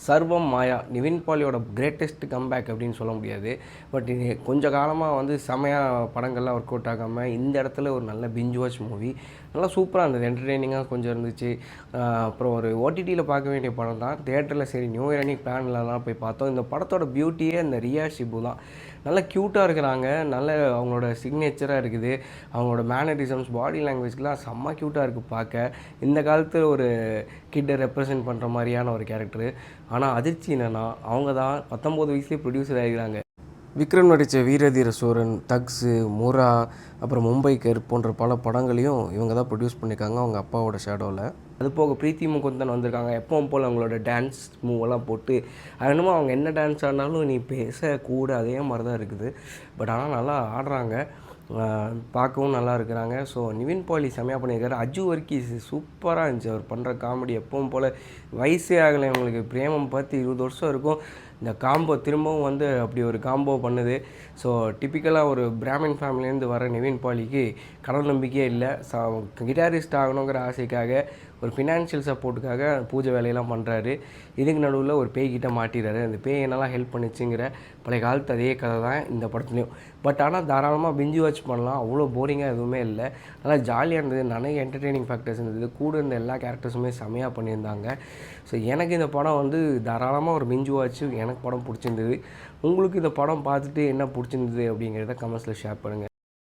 சர்வம் மாயா Nivin பாலியோட greatest comeback அப்படின்னு சொல்ல முடியாது. பட் இது கொஞ்சம் காலமாக வந்து செமையாக படங்கள்லாம் ஒர்க் அவுட் ஆகாமல் இந்த இடத்துல ஒரு நல்ல பிஞ்ச் வாட்ச் மூவி நல்லா சூப்பராக இருந்தது. என்டர்டெய்னிங்காக கொஞ்சம் இருந்துச்சு. அப்புறம் ஒரு ஓடிடியில் பார்க்க வேண்டிய படம் தான். தியேட்டரில் சரி நியூ இயர் அன்னைக்கு பிளான்லலாம் போய் பார்த்தோம். இந்த படத்தோட பியூட்டியே இந்த ரியா ஷிபு தான். நல்லா க்யூட்டாக இருக்கிறாங்க. நல்ல அவங்களோட சிக்னேச்சராக இருக்குது. அவங்களோட மேனரிசம்ஸ் பாடி லாங்குவேஜ்லாம் செம்ம க்யூட்டாக இருக்குது பார்க்க. இந்த காலத்தில் ஒரு கிட்டை ரெப்ரசென்ட் பண்ணுற மாதிரியான ஒரு கேரக்டரு. ஆனால் அதிர்ச்சி என்னென்னா அவங்க தான் 19 வயசுலேயே ப்ரொடியூசர் ஆகிக்கிறாங்க. விக்ரம் நடித்த வீரதீர சூரன், தக்ஸு, முரா, அப்புறம் மும்பைக்கர் போன்ற பல படங்களையும் இவங்க தான் ப்ரொடியூஸ் பண்ணியிருக்காங்க அவங்க அப்பாவோட ஷேடோவில். அது போக பிரீத்தி முகுந்தன் வந்திருக்காங்க. எப்பவும் போல் அவங்களோட டான்ஸ் மூவெல்லாம் போட்டு அது என்னமோ அவங்க என்ன டான்ஸ் ஆடினாலும் நீ பேசக்கூட அதே மாதிரி தான் இருக்குது. பட் ஆனால் நல்லா ஆடுறாங்க, பார்க்கவும் நல்லா இருக்கிறாங்க. ஸோ நிவின் பாலி செம்மையாக பண்ணியிருக்காரு. அஜு வர்கீஸ் சூப்பராக இருந்துச்சு. அவர் பண்ணுற காமெடி எப்பவும் போல் வயசே ஆகலை. அவங்களுக்கு பிரேமம் பார்த்து 20 வருஷம் இருக்கும். இந்த காம்போ திரும்பவும் வந்து அப்படி ஒரு காம்போ பண்ணுது. ஸோ டிப்பிக்கலாக ஒரு பிராமின் ஃபேமிலியிலேருந்து வர நிவின் பாலிக்கு கடவுள் நம்பிக்கையே இல்லை. கிட்டாரிஸ்ட் ஆகணுங்கிற ஆசைக்காக ஒரு ஃபினான்ஷியல் சப்போர்ட்டுக்காக பூஜை வேலையெல்லாம் பண்ணுறாரு. இதுக்கு நடுவில் ஒரு பேய்கிட்ட மாட்டிடுறாரு. அந்த பேய் என்னெல்லாம் ஹெல்ப் பண்ணிச்சுங்கிற பழைய காலத்து அதே கதை தான் இந்த படத்துலையும். பட் ஆனால் தாராளமாக பிஞ்சு வாட்ச் பண்ணலாம். அவ்வளோ போரிங்காக எதுவுமே இல்லை. நல்லா ஜாலியாக இருந்தது. நிறைய என்டர்டெய்னிங் ஃபேக்டர்ஸ் இருந்தது. கூட இருந்த எல்லா கேரக்டர்ஸுமே செமையாக பண்ணியிருந்தாங்க. ஸோ எனக்கு இந்த படம் வந்து தாராளமாக ஒரு பிஞ்சு வாட்ச். எனக்கு படம் பிடிச்சிருந்தது. உங்களுக்கு இந்த படம் பார்த்துட்டு என்ன பிடிச்சிருந்தது அப்படிங்கிறத கமெண்ட்ஸில் ஷேர் பண்ணுங்கள்.